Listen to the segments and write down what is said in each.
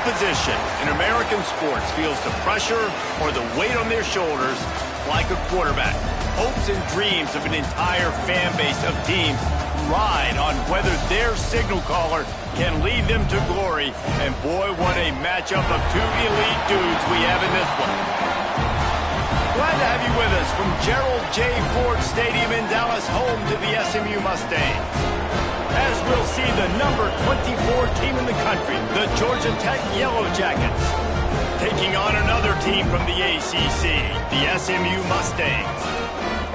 position in American sports feels the pressure or the weight on their shoulders like a quarterback. Hopes and dreams of an entire fan base of teams ride on whether their signal caller can lead them to glory. And boy, what a matchup of two elite dudes we have in this one. Glad to have you with us from Gerald J. Ford Stadium in Dallas, home to the SMU Mustangs. As we'll see the number 24 team in the country, the Georgia Tech Yellow Jackets, taking on another team from the ACC, the SMU Mustangs.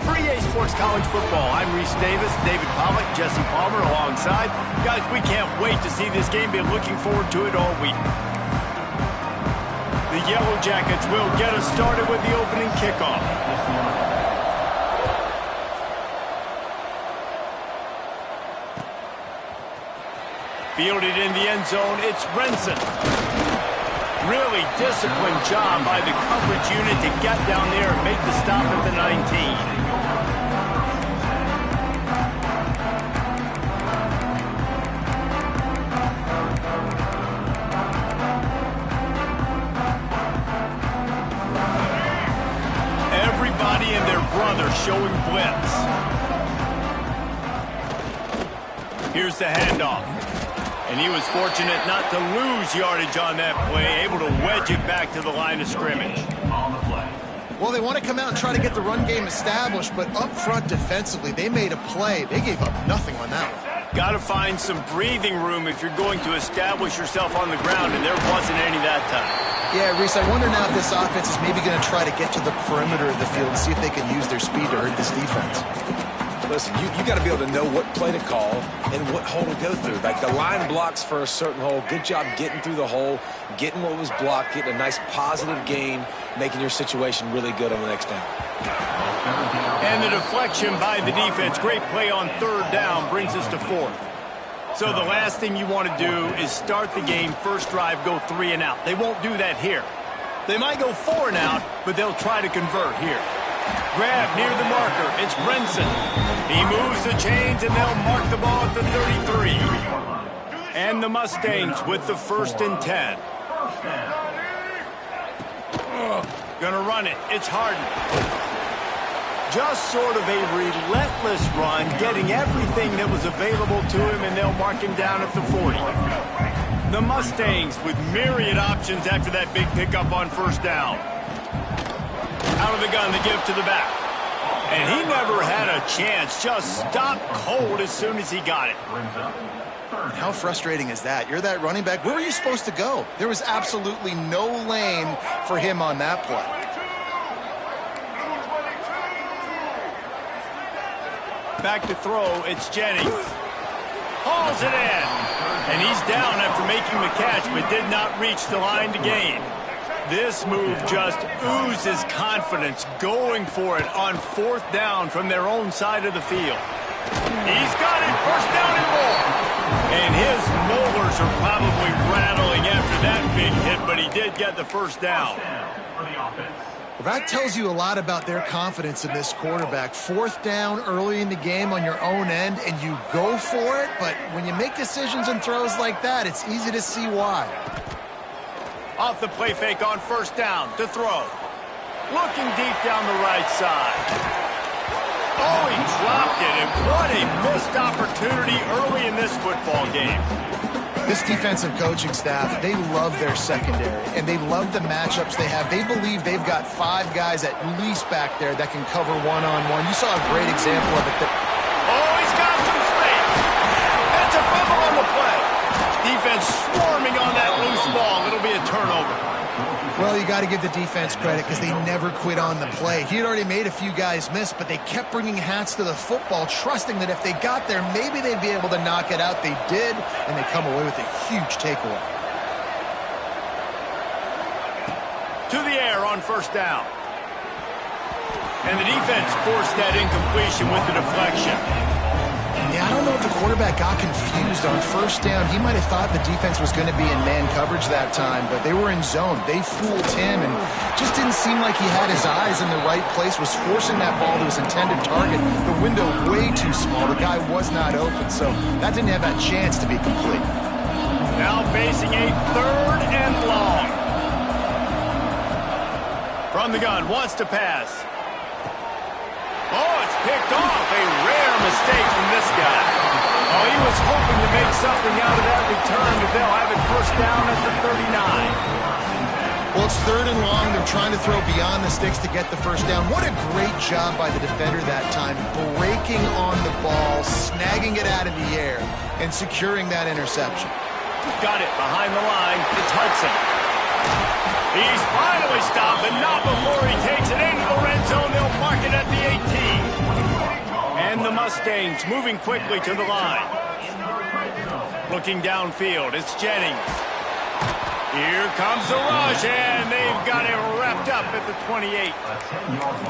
For EA Sports College Football, I'm Reese Davis, David Pollack, Jesse Palmer alongside. Guys, we can't wait to see this game. Been looking forward to it all week. The Yellow Jackets will get us started with the opening kickoff. Fielded in the end zone, it's Brenson. Really disciplined job by the coverage unit to get down there and make the stop at the 19. Everybody and their brother showing blitz. Here's the handoff. And he was fortunate not to lose yardage on that play, able to wedge it back to the line of scrimmage. Well, they want to come out and try to get the run game established, but up front defensively, they made a play. They gave up nothing on that one. Got to find some breathing room if you're going to establish yourself on the ground, and there wasn't any that time. Yeah, Reese, I wonder now if this offense is maybe going to try to get to the perimeter of the field and see if they can use their speed to hurt this defense. Listen, you got to be able to know what play to call and what hole to go through. Like the line blocks for a certain hole. Good job getting through the hole, getting what was blocked, getting a nice positive gain, making your situation really good on the next down. And the deflection by the defense. Great play on third down brings us to fourth. So the last thing you want to do is start the game, first drive, go 3 and out. They won't do that here. They might go 4 and out, but they'll try to convert here. Grab near the marker. It's Brenson. He moves the chains, and they'll mark the ball at the 33. And the Mustangs with the 1st and 10. Gonna run it. It's Harden. Just sort of a relentless run, getting everything that was available to him, and they'll mark him down at the 40. The Mustangs with myriad options after that big pickup on first down. Out of the gun, the give to the back. And he never had a chance. Just stopped cold as soon as he got it. How frustrating is that? You're that running back. Where were you supposed to go? There was absolutely no lane for him on that play. Back to throw, it's Jennings. Hauls it in. And he's down after making the catch, but did not reach the line to gain. This move just oozes confidence, going for it on 4th down from their own side of the field. He's got it, 1st down and more. And his molars are probably rattling after that big hit, but he did get the 1st down. Well, that tells you a lot about their confidence in this quarterback. 4th down early in the game on your own end, and you go for it, but when you make decisions and throws like that, it's easy to see why. Off the play fake on 1st down to throw. Looking deep down the right side. Oh, he dropped it, and what a missed opportunity early in this football game. This defensive coaching staff, they love their secondary, and they love the matchups they have. They believe they've got 5 guys at least back there that can cover one-on-one. You saw a great example of it. Oh, he's got some space. It's a fumble on the play. Defense swarming on that loose ball. It'll be a turnover. Well, you got to give the defense credit because they never quit on the play. He had already made a few guys miss, but they kept bringing hats to the football, trusting that if they got there, maybe they'd be able to knock it out. They did, and they come away with a huge takeaway. To the air on 1st down. And the defense forced that incompletion with the deflection. Yeah, I don't know if the quarterback got confused on 1st down. He might have thought the defense was going to be in man coverage that time, but they were in zone. They fooled him and just didn't seem like he had his eyes in the right place, was forcing that ball to his intended target. The window way too small. The guy was not open, so that didn't have that chance to be complete. Now facing a 3rd and long. From the gun, wants to pass. Oh, it's picked off. A rare mistake from this guy. Oh, he was hoping to make something out of that return, but they'll have it first down at the 39. Well, it's 3rd and long. They're trying to throw beyond the sticks to get the first down. What a great job by the defender that time, breaking on the ball, snagging it out of the air, and securing that interception. Got it behind the line. It's Hudson. He's finally stopped, but not before he takes it into the red zone. They'll mark it at the 18. And the Mustangs moving quickly to the line. Looking downfield, it's Jennings. Here comes the rush, and they've got him wrapped up at the 28.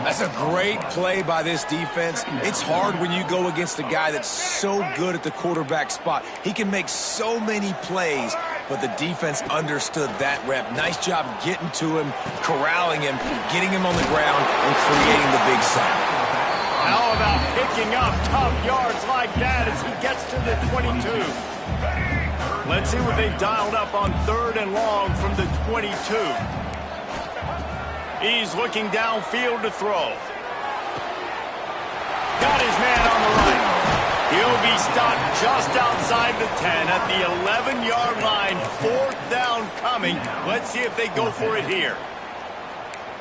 That's a great play by this defense. It's hard when you go against a guy that's so good at the quarterback spot. He can make so many plays, but the defense understood that rep. Nice job getting to him, corralling him, getting him on the ground, and creating the big sack. How about picking up tough yards like that as he gets to the 22? Let's see what they've dialed up on 3rd and long from the 22. He's looking downfield to throw. Got his man on the right. He'll be stopped just outside the 10 at the 11-yard line. 4th down coming. Let's see if they go for it here.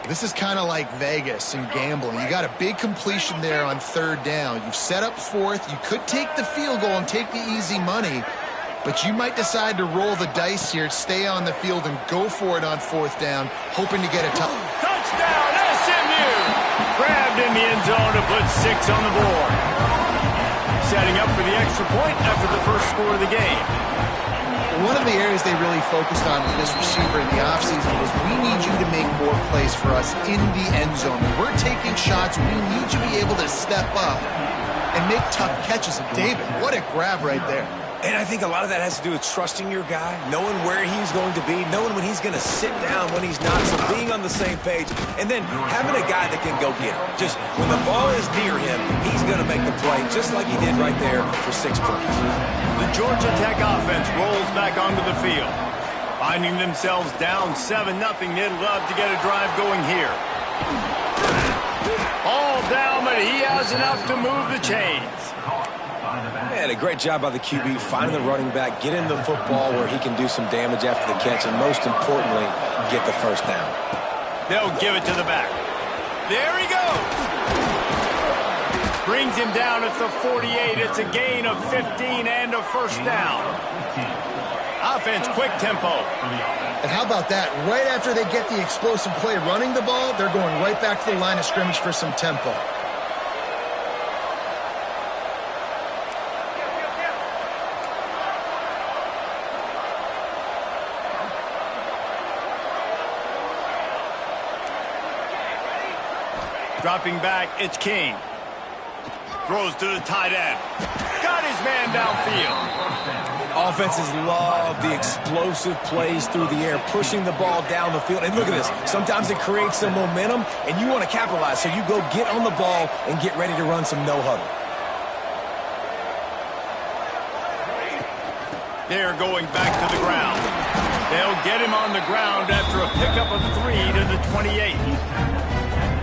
This is kind of like Vegas and gambling. You got a big completion there on 3rd down. You've set up 4th. You could take the field goal and take the easy money, but you might decide to roll the dice here, stay on the field, and go for it on 4th down, hoping to get a touchdown, SMU! Grabbed in the end zone to put 6 on the board. Setting up for the extra point after the first score of the game. One of the areas they really focused on with this receiver in the offseason was, we need you to make more plays for us in the end zone. When we're taking shots, we need you to be able to step up and make tough catches. And David, what a grab right there. And I think a lot of that has to do with trusting your guy, knowing where he's going to be, knowing when he's going to sit down, when he's not, so being on the same page, and then having a guy that can go get him. Just when the ball is near him, he's going to make the play, just like he did right there for 6 points. The Georgia Tech offense rolls back onto the field. Finding themselves down 7-0, they'd love to get a drive going here. All down, but he has enough to move the chains. Man, a great job by the QB, finding the running back, get him the football where he can do some damage after the catch, and most importantly, get the first down. They'll give it to the back. There he goes. Brings him down at the 48. It's a gain of 15 and a first down. Offense, quick tempo. And how about that? Right after they get the explosive play running the ball, they're going right back to the line of scrimmage for some tempo. Dropping back, it's King. Throws to the tight end. Got his man downfield. Offenses love the explosive plays through the air, pushing the ball down the field. And look at this. Sometimes it creates some momentum, and you want to capitalize. So you go get on the ball and get ready to run some no-huddle. They're going back to the ground. They'll get him on the ground after a pickup of 3 to the 28.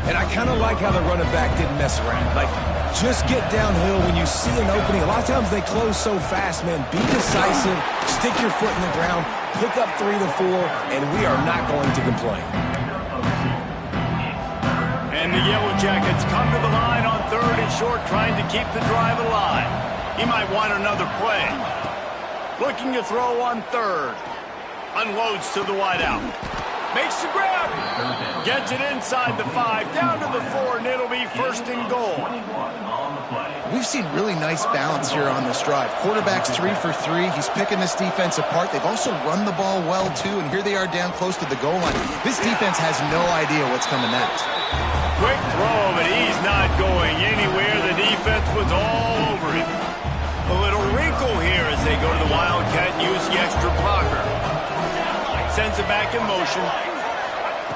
And I kind of like how the running back didn't mess around. Like, just get downhill when you see an opening. A lot of times they close so fast, man. Be decisive, stick your foot in the ground, pick up 3 to 4, and we are not going to complain. And the Yellow Jackets come to the line on 3rd and short, trying to keep the drive alive. He might want another play. Looking to throw on 3rd. Unloads to the wideout. Makes the grab. Gets it inside the 5, down to the 4, and it'll be 1st and goal. We've seen really nice balance here on this drive. Quarterback's 3 for 3. He's picking this defense apart. They've also run the ball well, too, and here they are down close to the goal line. This defense has no idea what's coming next. Quick throw, but he's not going anywhere. The defense was all over him. A little wrinkle here as they go to the Wildcat and use the extra blocker. Sends it back in motion.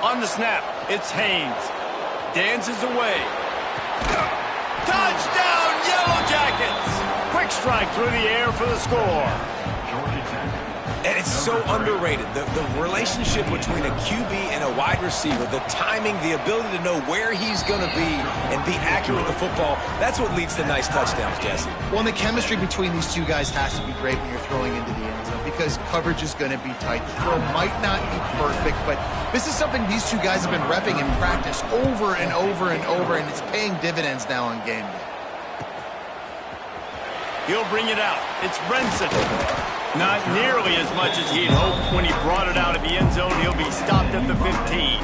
On the snap, it's Haynes. Dances away. Touchdown, Yellow Jackets! Quick strike through the air for the score. And it's so underrated. The relationship between a QB and a wide receiver, the timing, the ability to know where he's going to be and be accurate with the football, that's what leads to nice touchdowns, Jesse. Well, and the chemistry between these two guys has to be great when you're throwing into the end zone because coverage is going to be tight. The throw might not be perfect, but this is something these two guys have been repping in practice over and over and over, and it's paying dividends now on game day. He'll bring it out. It's Brenson. Not nearly as much as he'd hoped when he brought it out of the end zone. He'll be stopped at the 15.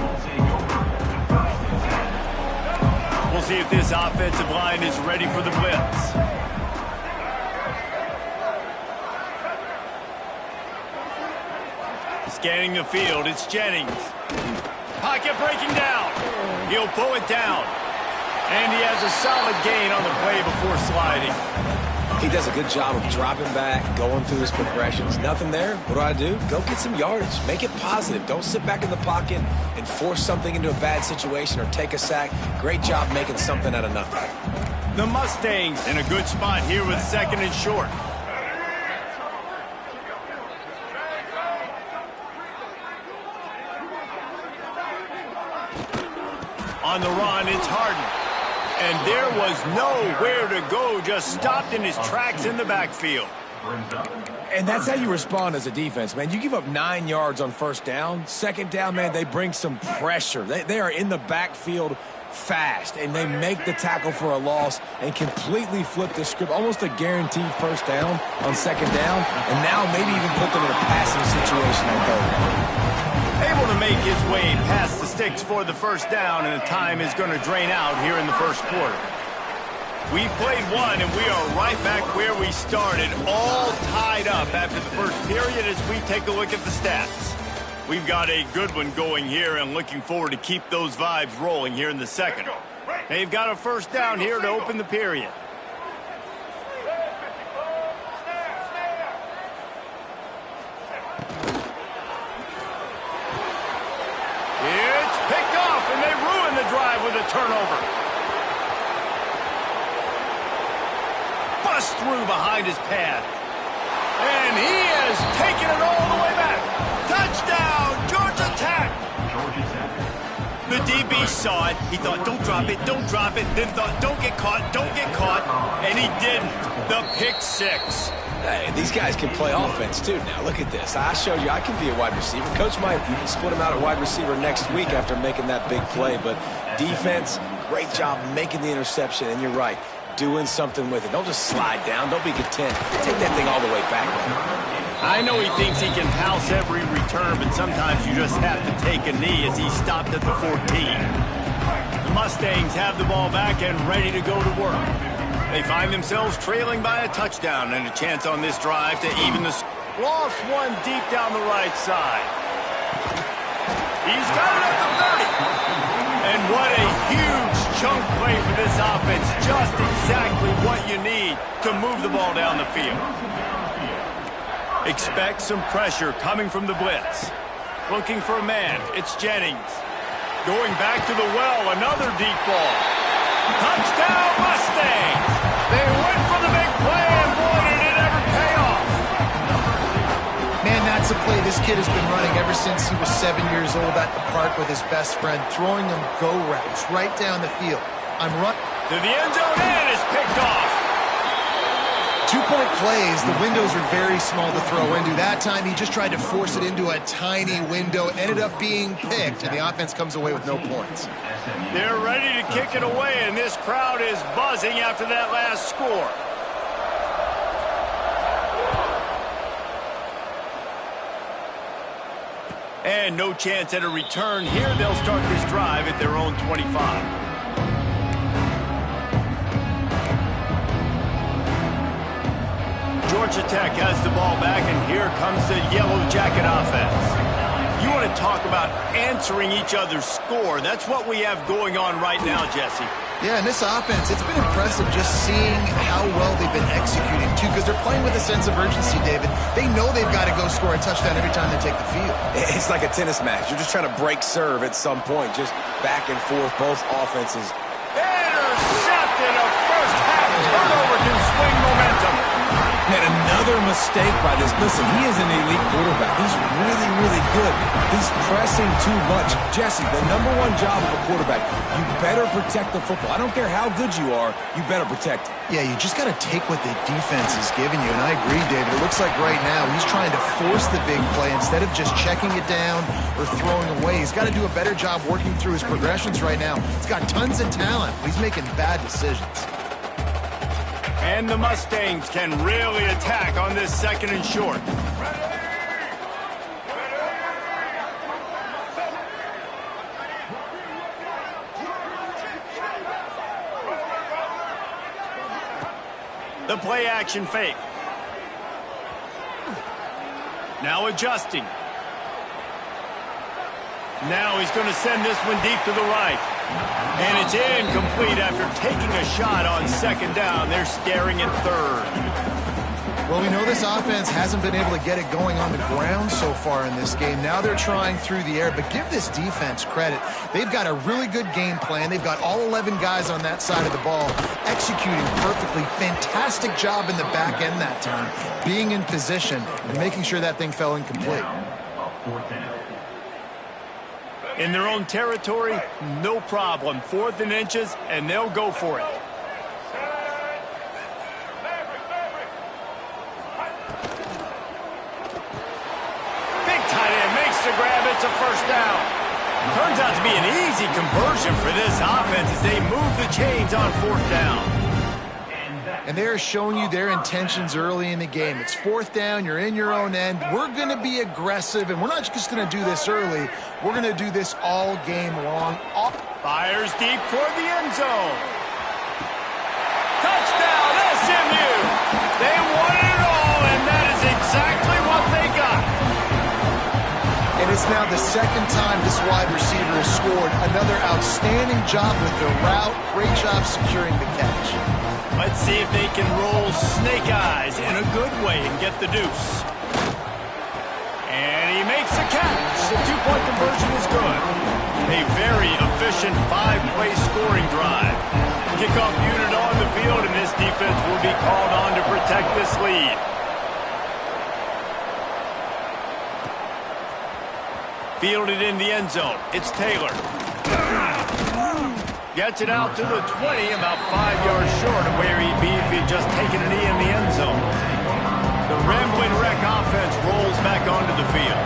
We'll see if this offensive line is ready for the blitz. Scanning the field, it's Jennings. Pocket breaking down. He'll pull it down. And he has a solid gain on the play before sliding. He does a good job of dropping back, going through his progressions. Nothing there. What do? Go get some yardage. Make it positive. Don't sit back in the pocket and force something into a bad situation or take a sack. Great job making something out of nothing. The Mustangs in a good spot here with second and short. On the run, it's Harden. And there was nowhere to go, just stopped in his tracks in the backfield. And that's how you respond as a defense, man. You give up 9 yards on first down. Second down, man, they bring some pressure. They are in the backfield fast, and they make the tackle for a loss and completely flip the script. Almost a guaranteed first down on second down, and now maybe even put them in a passing situation on third down. Able to make his way past the sticks for the first down, and the time is going to drain out here in the first quarter. We've played one, and we are right back where we started, all tied up after the first period as we take a look at the stats. We've got a good one going here and looking forward to keep those vibes rolling here in the second. They've got a first down here to open the period. It's picked off, and they ruin the drive with a turnover. Bust through behind his pad. And he has taken it all the way back. Touchdown, Georgia Tech. The DB saw it. He thought, don't drop it, don't drop it. Then thought, don't get caught, don't get caught. And he didn't. The pick six. Hey, these guys can play offense, too. Now, look at this. I showed you I can be a wide receiver. Coach might split him out at wide receiver next week after making that big play. But defense, great job making the interception. And you're right, doing something with it. Don't just slide down. Don't be content. Take that thing all the way back. I know he thinks he can house every return, but sometimes you just have to take a knee as he stopped at the 14. The Mustangs have the ball back and ready to go to work. They find themselves trailing by a touchdown and a chance on this drive to even the... Lost one deep down the right side. He's got it at the 30. And what a huge chunk play for this offense. Just exactly what you need to move the ball down the field. Expect some pressure coming from the blitz. Looking for a man. It's Jennings. Going back to the well. Another deep ball. Touchdown Mustangs! They went for the big play, and boy, did it ever pay off. Man, that's a play this kid has been running ever since he was 7 years old at the park with his best friend, throwing them go routes right down the field. I'm running to the end zone, and it's picked off. 2-point plays, the windows are very small to throw into. That time, he just tried to force it into a tiny window, ended up being picked, and the offense comes away with no points. They're ready to kick it away, and this crowd is buzzing after that last score. And no chance at a return here. They'll start this drive at their own 25. Georgia Tech has the ball back, and here comes the Yellow Jacket offense. You want to talk about answering each other's score. That's what we have going on right now, Jesse. Yeah, and this offense, it's been impressive just seeing how well they've been executing, too, because they're playing with a sense of urgency, David. They know they've got to go score a touchdown every time they take the field. It's like a tennis match. You're just trying to break serve at some point, just back and forth, both offenses. Intercepted. A first half turnover can swing momentum. And another Another mistake by this. Listen, he is an elite quarterback. He's really, really good. He's pressing too much. Jesse, the #1 job of a quarterback, you better protect the football. I don't care how good you are, you better protect it. Yeah, you just got to take what the defense is giving you, and I agree, David. It looks like right now he's trying to force the big play instead of just checking it down or throwing away. He's got to do a better job working through his progressions right now. He's got tons of talent, but he's making bad decisions. And the Mustangs can really attack on this 2nd and short. The play action fake. Now adjusting. Now he's going to send this one deep to the right. And it's incomplete after taking a shot on 2nd down. They're staring at 3rd. Well, we know this offense hasn't been able to get it going on the ground so far in this game. Now they're trying through the air, but give this defense credit. They've got a really good game plan. They've got all 11 guys on that side of the ball executing perfectly. Fantastic job in the back end that time, being in position and making sure that thing fell incomplete. In their own territory, no problem. 4th and inches, and they'll go for it. Big tight end makes the grab. It's a 1st down. Turns out to be an easy conversion for this offense as they move the chains on 4th down. And they're showing you their intentions early in the game. It's 4th down, you're in your own end. We're going to be aggressive, and we're not just going to do this early. We're going to do this all game long. Fires deep toward the end zone. Touchdown, SMU! They won it all, and that is exactly what they got. And it's now the 2nd time this wide receiver has scored. Another outstanding job with the route. Great job securing the catch. Let's see if they can roll snake eyes in a good way and get the deuce. And he makes a catch. The 2-point conversion is good. A very efficient 5-play scoring drive. Kickoff unit on the field, and this defense will be called on to protect this lead. Fielded in the end zone. It's Taylor. Gets it out to the 20, about 5 yards short of where he'd be if he'd just taken a knee in the end zone. The Ramblin' Wreck offense rolls back onto the field.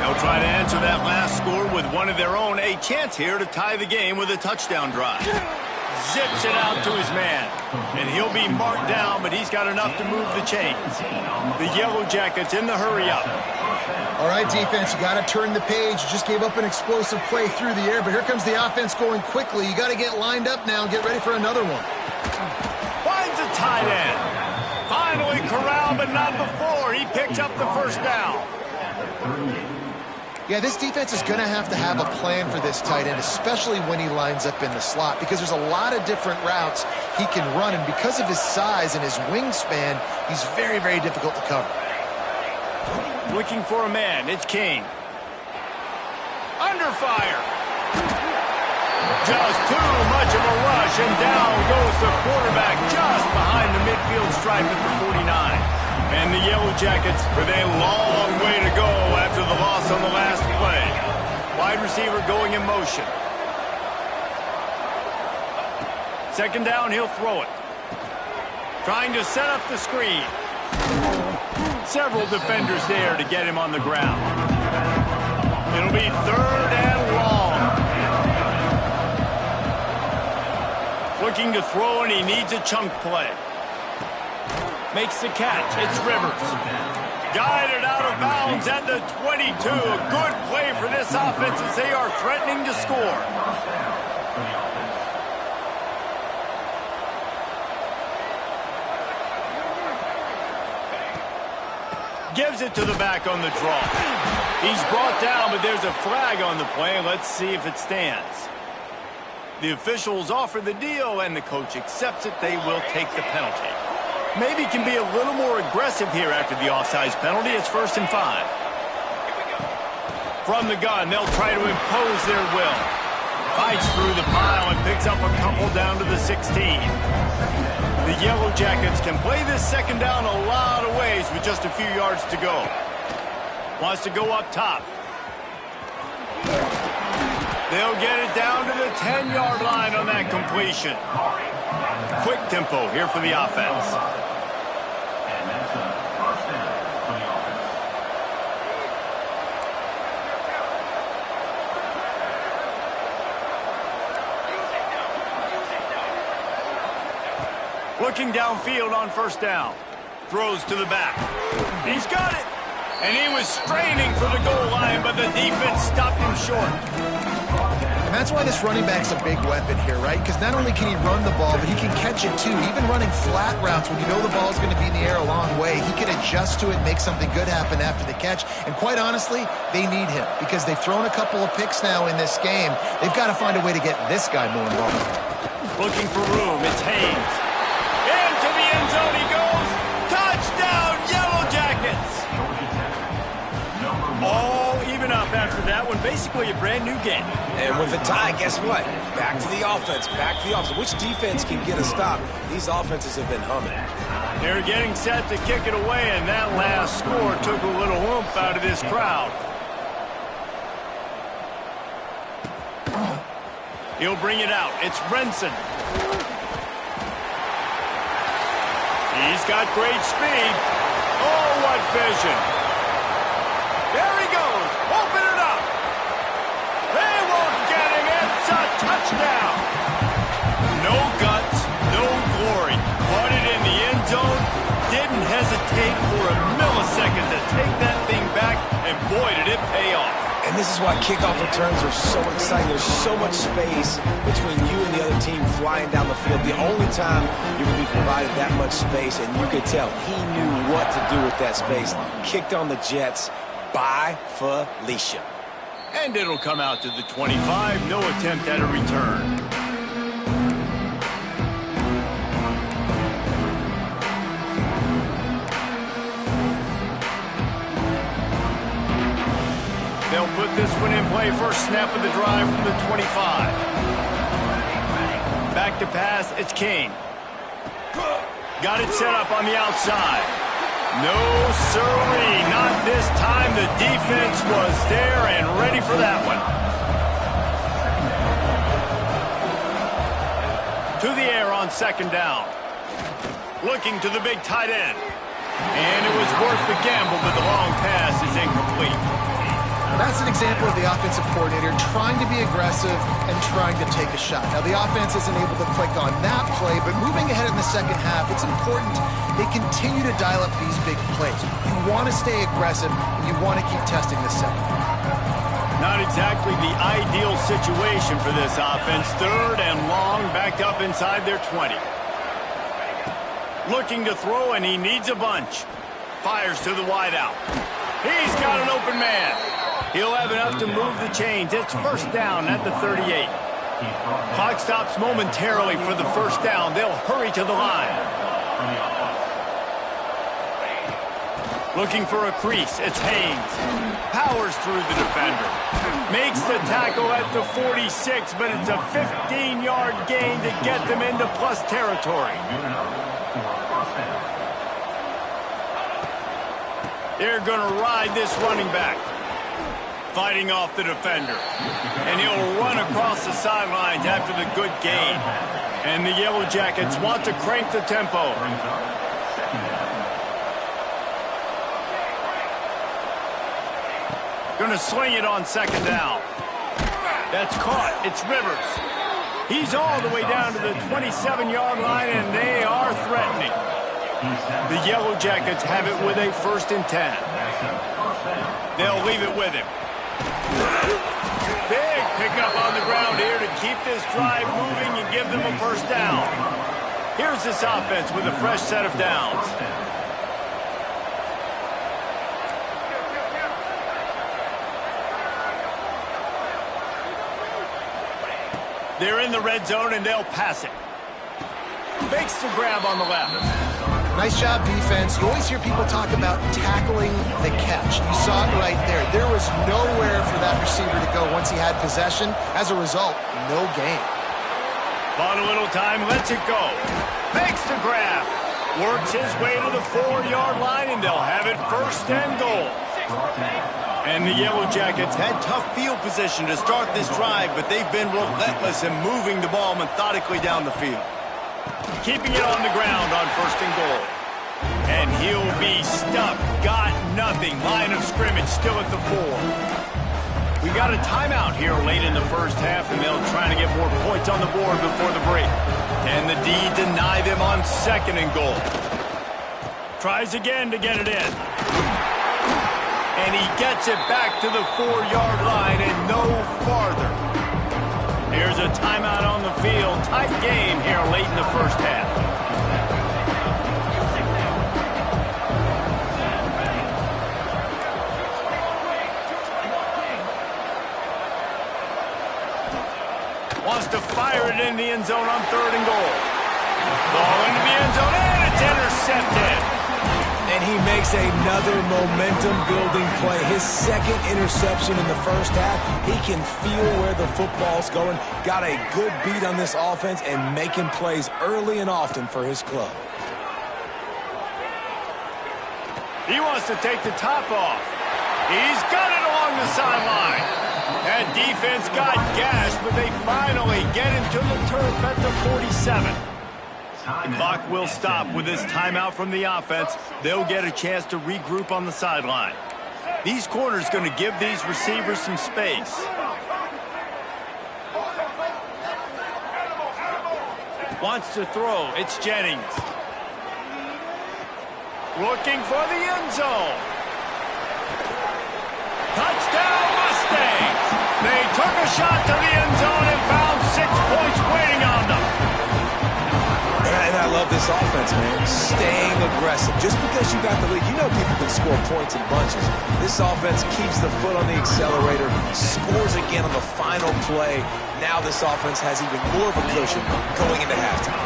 They'll try to answer that last score with one of their own. A chance here to tie the game with a touchdown drive. Zips it out to his man. And he'll be marked down, but he's got enough to move the chains. The Yellow Jackets in the hurry-up. All right, defense, you got to turn the page. You just gave up an explosive play through the air, but here comes the offense going quickly. You got to get lined up now and get ready for another one. Finds a tight end. Finally corralled, but not before. He picks up the 1st down. Yeah, this defense is going to have a plan for this tight end, especially when he lines up in the slot, because there's a lot of different routes he can run, and because of his size and his wingspan, he's very, very difficult to cover. Looking for a man. It's King. Under fire. Just too much of a rush, and down goes the quarterback just behind the midfield stripe at the 49. And the Yellow Jackets with a long way to go after the loss on the last play. Wide receiver going in motion. 2nd down, he'll throw it. Trying to set up the screen. Several defenders there to get him on the ground. It'll be 3rd and long. Looking to throw, and he needs a chunk play. Makes the catch. It's Rivers. Guided out of bounds at the 22. A good play for this offense as they are threatening to score. Gives it to the back on the draw. He's brought down, but there's a flag on the play. Let's see if it stands. The officials offer the deal, and the coach accepts it. They will take the penalty. Maybe can be a little more aggressive here after the offsides penalty. It's 1st and 5. From the gun, they'll try to impose their will. Fights through the pile and picks up a couple down to the 16. The Yellow Jackets can play this second down a lot of ways with just a few yards to go. Wants to go up top. They'll get it down to the 10-yard line on that completion. Quick tempo here for the offense. And that's a first down for the offense. Looking downfield on first down. Throws to the back. He's got it. And he was straining for the goal line, but the defense stopped him short. And that's why this running back's a big weapon here, right? Because not only can he run the ball, but he can catch it too. Even running flat routes when you know the ball's going to be in the air a long way, he can adjust to it and make something good happen after the catch. And quite honestly, they need him because they've thrown a couple of picks now in this game. They've got to find a way to get this guy more involved. Looking for room. It's Haynes. Into the end zone he goes. Touchdown, Yellow Jackets. All even up after that one. Basically a brand new game. And with a tie, guess what? Back to the offense. Back to the offense. Which defense can get a stop? These offenses have been humming. They're getting set to kick it away, and that last score took a little oomph out of this crowd. He'll bring it out. It's Renson. He's got great speed. Oh, what vision. There he goes. Open it up. They won't get him. It's a touchdown. No guts, no glory. Caught it in the end zone. Didn't hesitate for a millisecond to take that thing back. And boy, did it pay off. And this is why kickoff returns are so exciting. There's so much space between you and the other team flying down the field. The only time you're going to be provided that much space, and you could tell he knew what to do with that space. Kicked on the Jets. By Felicia. And it'll come out to the 25. No attempt at a return. They'll put this one in play. First snap of the drive from the 25. Back to pass. It's Kane. Got it set up on the outside. No, sirree, not this time. The defense was there and ready for that one. To the air on second down. Looking to the big tight end. And it was worth the gamble, but the long pass is incomplete. That's an example of the offensive coordinator trying to be aggressive and trying to take a shot. Now, the offense isn't able to click on that play, but moving ahead in the second half, it's important they continue to dial up these big plays. You want to stay aggressive, and you want to keep testing the second. Not exactly the ideal situation for this offense. Third and long, backed up inside their 20. Looking to throw, and he needs a bunch. Fires to the wideout. He's got an open man. He'll have enough to move the chains. It's first down at the 38. Clock stops momentarily for the first down. They'll hurry to the line. Looking for a crease. It's Haynes. Powers through the defender. Makes the tackle at the 46, but it's a 15-yard gain to get them into plus territory. They're going to ride this running back. Fighting off the defender. And he'll run across the sidelines after the good gain. And the Yellow Jackets want to crank the tempo. Going to sling it on second down. That's caught. It's Rivers. He's all the way down to the 27-yard line, and they are threatening. The Yellow Jackets have it with a 1st and 10. They'll leave it with him. Big pickup on the ground here to keep this drive moving and give them a first down. Here's this offense with a fresh set of downs. They're in the red zone and they'll pass it. Makes the grab on the left. Nice job, defense. You always hear people talk about tackling the catch. You saw it right there. There was nowhere for that receiver to go once he had possession. As a result, no gain. Bought a little time, lets it go. Makes the grab. Works his way to the 4-yard line, and they'll have it 1st and goal. And the Yellow Jackets had tough field position to start this drive, but they've been relentless in moving the ball methodically down the field. Keeping it on the ground on 1st and goal. And he'll be stuffed. Got nothing. Line of scrimmage still at the 4. We got a timeout here late in the first half, and they'll try to get more points on the board before the break. And the D deny them on 2nd and goal. Tries again to get it in. And he gets it back to the 4-yard line and no farther. Here's a timeout on the field. Tight game here late in the first half. Wants to fire it in the end zone on 3rd and goal. Ball into the end zone, and it's intercepted. And he makes another momentum-building play. His 2nd interception in the first half. He can feel where the football's going. Got a good beat on this offense and making plays early and often for his club. He wants to take the top off. He's got it along the sideline. That defense got gashed, but they finally get him to the turf at the 47. The clock will stop with this timeout from the offense. They'll get a chance to regroup on the sideline. These corners going to give these receivers some space. Wants to throw. It's Jennings. Looking for the end zone. Touchdown Mustangs! They took a shot to the end zone and found 6 points waiting on them. And I love this offense, man. Staying aggressive. Just because you got the lead, you know people can score points in bunches. This offense keeps the foot on the accelerator, scores again on the final play. Now this offense has even more of a cushion going into halftime.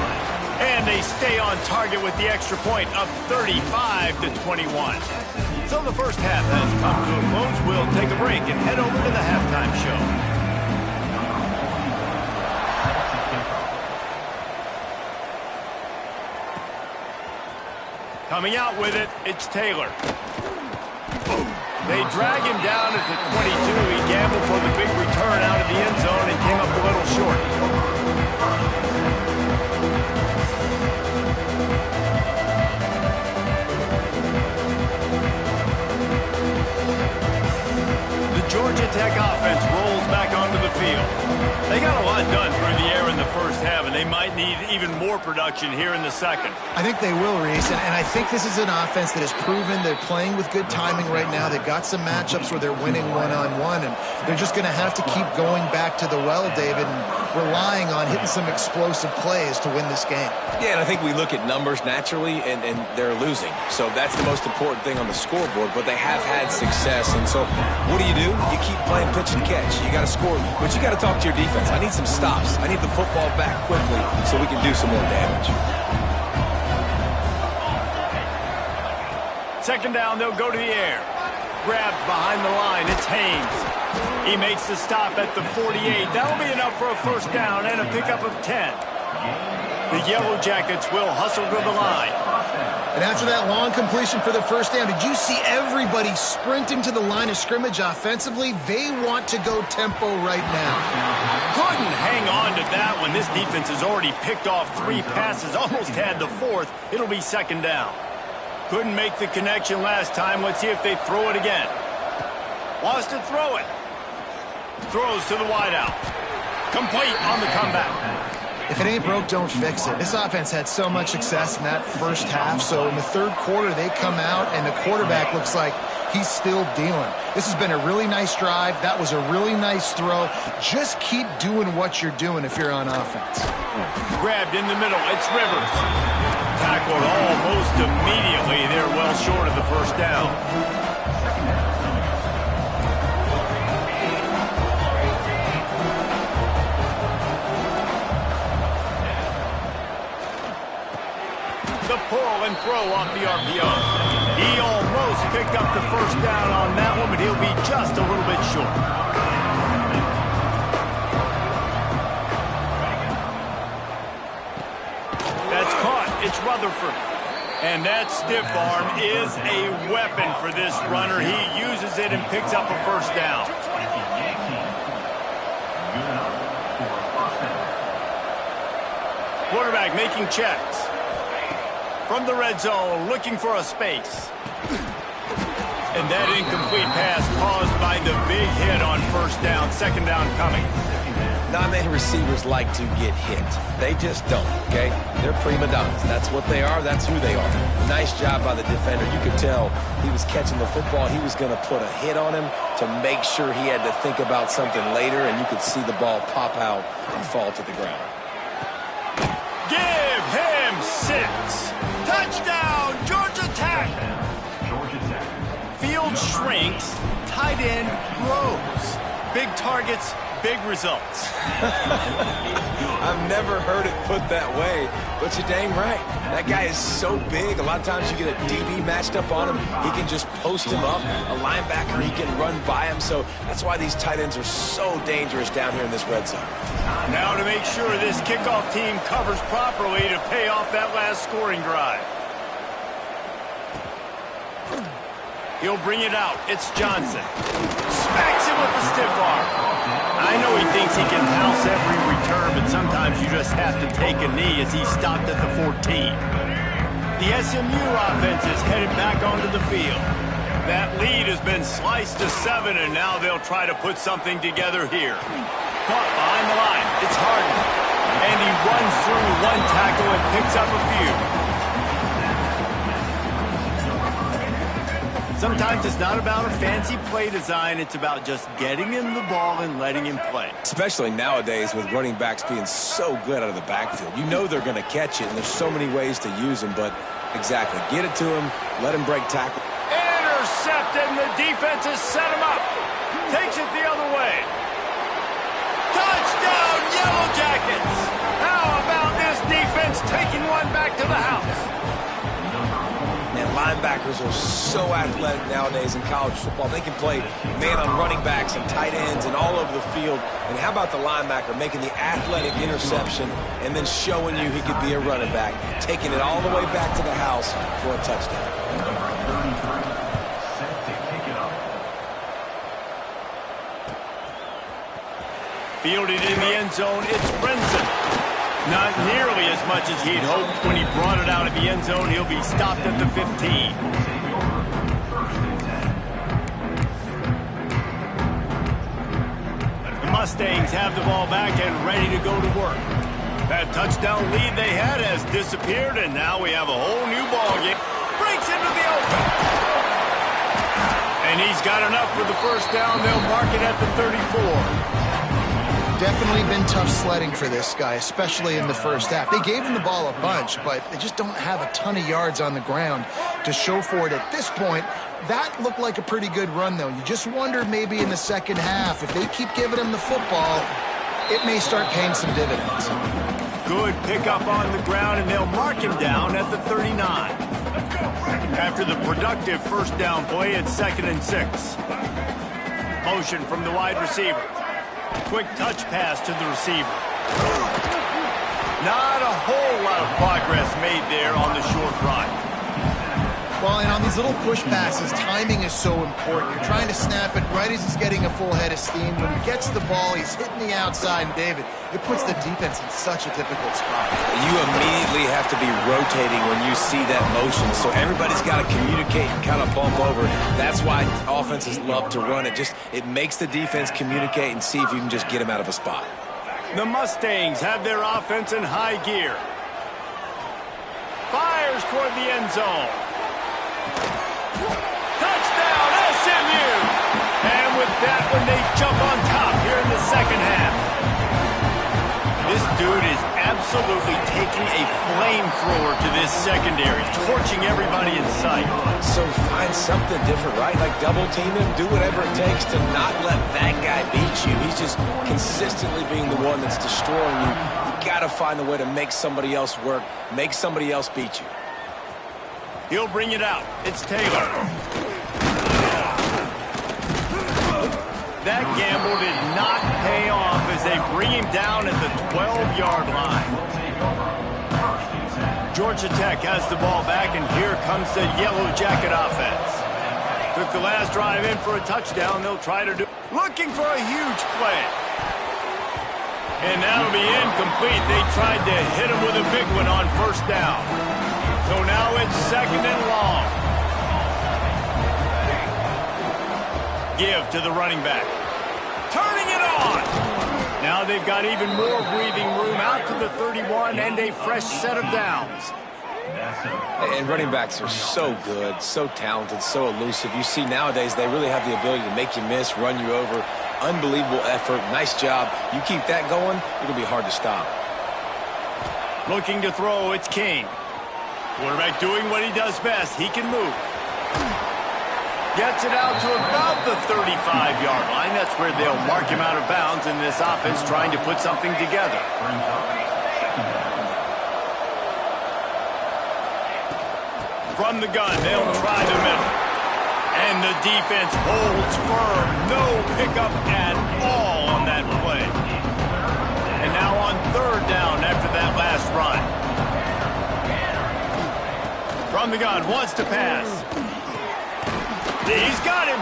And they stay on target with the extra point, up 35-21. So the first half has come to a close. We'll take a break and head over to the halftime show. Coming out with it, it's Taylor. They drag him down at the 22. He gambled for the big return out of the end zone and came up a little short. Georgia Tech offense rolls back onto the field. They got a lot done through the air in the first half, and they might need even more production here in the second. I think they will, Reese, and I think this is an offense that has proven they're playing with good timing right now. They've got some matchups where they're winning one-on-one, and they're just going to have to keep going back to the well, David, and relying on hitting some explosive plays to win this game. Yeah, and I think we look at numbers naturally, and they're losing. So that's the most important thing on the scoreboard, but they have had success. And so what do? You keep playing pitch and catch. You got to score, but you got to talk to your defense. I need some stops. I need the football back quickly so we can do some more damage. Second down, they'll go to the air. Grabbed behind the line, it's Haynes. He makes the stop at the 48. That'll be enough for a first down and a pickup of 10. The Yellow Jackets will hustle to the line. And after that long completion for the first down, did you see everybody sprinting to the line of scrimmage offensively? They want to go tempo right now. Couldn't hang on to that when this defense has already picked off 3 passes, almost had the 4th. It'll be second down. Couldn't make the connection last time. Let's see if they throw it again. Wants to throw it. Throws to the wideout. Complete on the comeback. If it ain't broke, don't fix it. This offense had so much success in that first half, so in the third quarter they come out and the quarterback looks like he's still dealing. This has been a really nice drive. That was a really nice throw. Just keep doing what you're doing if you're on offense. Grabbed in the middle. It's Rivers. Tackled almost immediately. They're well short of the first down. The pull and throw off the RPO. He almost picked up the first down on that one, but he'll be just a little bit short. That's caught. it's Rutherford. And that stiff arm is a weapon for this runner. He uses it and picks up a first down. Quarterback making checks. From the red zone, looking for a space. And that incomplete pass caused by the big hit on first down. Second down coming. Not many receivers like to get hit. They just don't, okay? They're prima donnas. That's what they are. That's who they are. Nice job by the defender. You could tell he was catching the football. He was going to put a hit on him to make sure he had to think about something later, and you could see the ball pop out and fall to the ground. Give him 6. Touchdown, Georgia Tech. Field shrinks, tight end grows. Big targets, big results. I've never heard it put that way, but you're dang right. That guy is so big. A lot of times you get a DB matched up on him. He can just post him up. A linebacker, he can run by him. So that's why these tight ends are so dangerous down here in this red zone. Now to make sure this kickoff team covers properly to pay off that last scoring drive. He'll bring it out. It's Johnson. Smacks him with the stiff arm. I know he thinks he can house every return, but sometimes you just have to take a knee as he stopped at the 14. The SMU offense is headed back onto the field. That lead has been sliced to 7, and now they'll try to put something together here. Caught behind the line. It's Harden. And he runs through one tackle and picks up a few. Sometimes it's not about a fancy play design. It's about just getting him the ball and letting him play. Especially nowadays with running backs being so good out of the backfield. You know they're going to catch it, and there's so many ways to use them. But exactly, get it to him, let him break tackle. Intercepted, and the defense has set him up. Takes it the other way. Touchdown, Yellow Jackets! How about this defense taking one back to the house? And linebackers are so athletic nowadays in college football. They can play man on running backs and tight ends and all over the field. And how about the linebacker making the athletic interception and then showing you he could be a running back, taking it all the way back to the house for a touchdown. Fielded in the end zone, it's Brinson. Not nearly as much as he'd hoped when he brought it out of the end zone. He'll be stopped at the 15. The Mustangs have the ball back and ready to go to work. That touchdown lead they had has disappeared, and now we have a whole new ball game. Breaks into the open. And he's got enough for the first down. They'll mark it at the 34. Definitely been tough sledding for this guy, especially in the first half. They gave him the ball a bunch, but they just don't have a ton of yards on the ground to show for it at this point. That looked like a pretty good run, though. You just wonder maybe in the second half, if they keep giving him the football, it may start paying some dividends. Good pickup on the ground, and they'll mark him down at the 39. After the productive first down play, it's 2nd and 6. Motion from the wide receiver. Quick touch pass to the receiver. Not a whole lot of progress made there on the short run. Well, and on these little push passes, timing is so important. You're trying to snap it right as he's getting a full head of steam. When he gets the ball, he's hitting the outside, and David, it puts the defense in such a difficult spot. You immediately have to be rotating when you see that motion, so everybody's got to communicate and kind of bump over. That's why offenses love to run it. It makes the defense communicate and see if you can just get him out of a spot. The Mustangs have their offense in high gear. Fires toward the end zone. Touchdown, SMU! And with that one, they jump on top here in the second half. This dude is absolutely taking a flamethrower to this secondary, torching everybody in sight. So find something different, right? Like double team him, do whatever it takes to not let that guy beat you. He's just consistently being the one that's destroying you. You got to find a way to make somebody else work, make somebody else beat you. He'll bring it out. It's Taylor. That gamble did not pay off as they bring him down at the 12-yard line. Georgia Tech has the ball back, and here comes the Yellow Jacket offense. Took the last drive in for a touchdown. They'll try to do... Looking for a huge play. And that'll be incomplete. They tried to hit him with a big one on first down. So now it's second and long. Give to the running back. Turning it on. Now they've got even more breathing room out to the 31 and a fresh set of downs. And running backs are so good, so talented, so elusive. You see nowadays they really have the ability to make you miss, run you over. Unbelievable effort. Nice job. You keep that going, it'll be hard to stop. Looking to throw, it's King. Quarterback doing what he does best. He can move. Gets it out to about the 35-yard line. That's where they'll mark him out of bounds in this offense trying to put something together. From the gun, they'll try the middle. And the defense holds firm. No pickup at all on that play. And now on third down after that last run. From the gun, wants to pass. He's got him.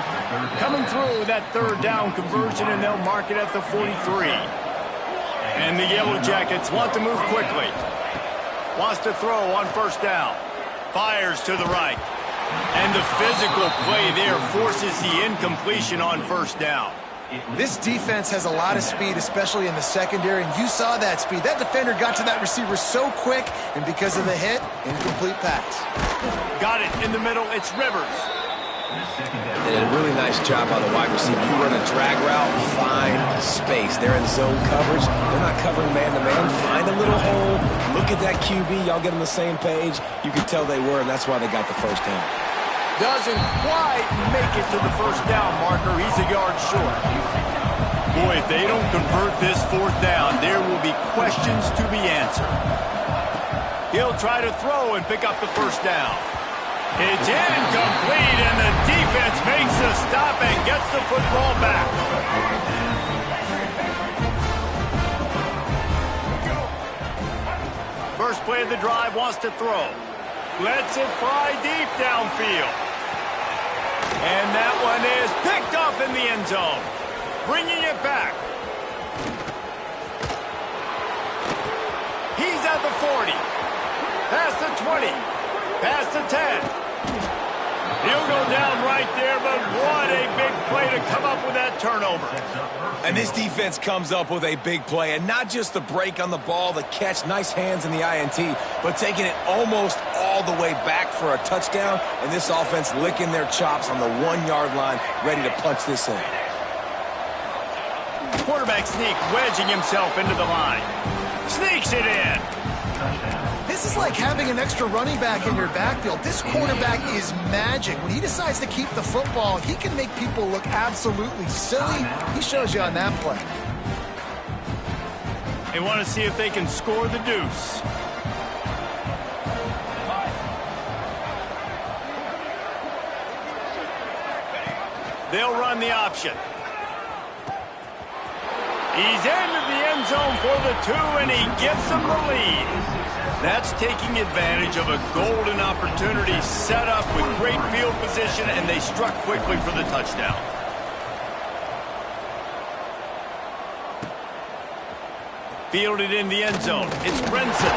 Coming through that third down conversion, and they'll mark it at the 43. And the Yellow Jackets want to move quickly. Wants to throw on first down. Fires to the right. And the physical play there forces the incompletion on first down. This defense has a lot of speed, especially in the secondary, and you saw that speed. That defender got to that receiver so quick, and because of the hit, incomplete pass. Got it in the middle. It's Rivers. Did a really nice job on the wide receiver. You run a drag route, find space. They're in zone coverage. They're not covering man-to-man. Find a little hole. Look at that QB. Y'all get on the same page. You can tell they were, and that's why they got the first down. Doesn't quite make it to the first down marker. He's a yard short. Boy, if they don't convert this fourth down, there will be questions to be answered. He'll try to throw and pick up the first down. It's incomplete, and the defense makes a stop and gets the football back. First play of the drive, wants to throw. Lets it fly deep downfield. And that one is picked off in the end zone. Bringing it back. He's at the 40. Past the 20. Past the 10. He'll go down right there, but what a big play to come up with that turnover. And this defense comes up with a big play, and not just the break on the ball, the catch, nice hands in the INT, but taking it almost all the way back for a touchdown, and this offense licking their chops on the 1-yard line, ready to punch this in. Quarterback sneak, wedging himself into the line. Sneaks it in. This is like having an extra running back in your backfield. This quarterback is magic. When he decides to keep the football, he can make people look absolutely silly. He shows you on that play. They want to see if they can score the deuce. They'll run the option. He's into the end zone for the 2, and he gives them the lead. That's taking advantage of a golden opportunity set up with great field position, and they struck quickly for the touchdown. Fielded in the end zone. It's Brinson.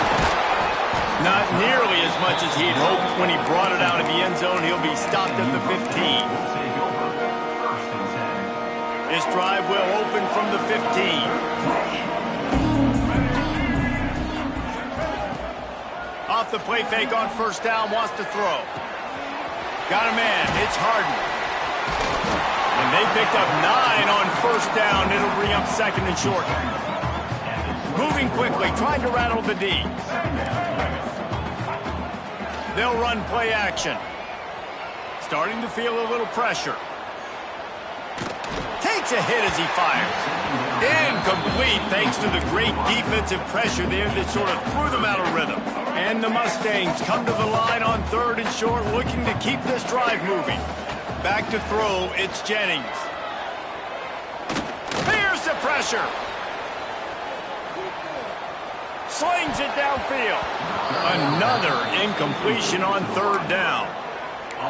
Not nearly as much as he'd hoped when he brought it out of the end zone. He'll be stopped at the 15. This drive will open from the 15. Off the play fake on first down, wants to throw. Got a man, it's Harden. And they picked up 9 on first down. It'll bring up second and short. Moving quickly, trying to rattle the D. They'll run play action. Starting to feel a little pressure. Takes a hit as he fires. Incomplete thanks to the great defensive pressure there that sort of threw them out of rhythm. And the Mustangs come to the line on third and short, looking to keep this drive moving. Back to throw, it's Jennings. Here's the pressure. slings it downfield. Another incompletion on third down.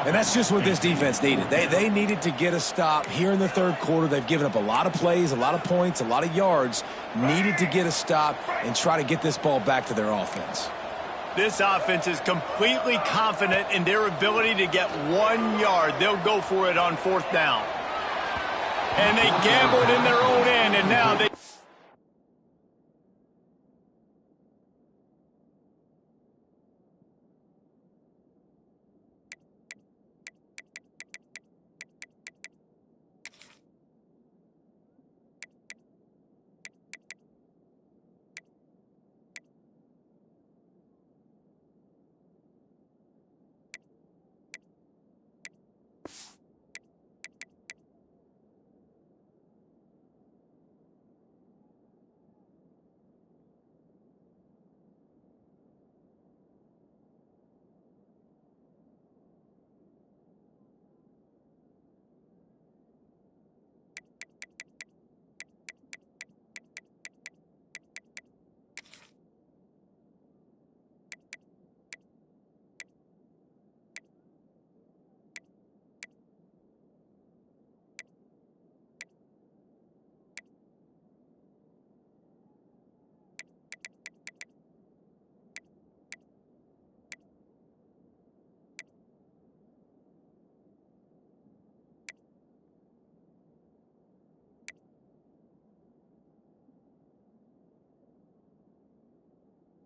And that's just what this defense needed. They needed to get a stop here in the third quarter. They've given up a lot of plays, a lot of points, a lot of yards. Needed to get a stop and try to get this ball back to their offense. This offense is completely confident in their ability to get 1 yard. They'll go for it on fourth down. And they gambled in their own end, and now they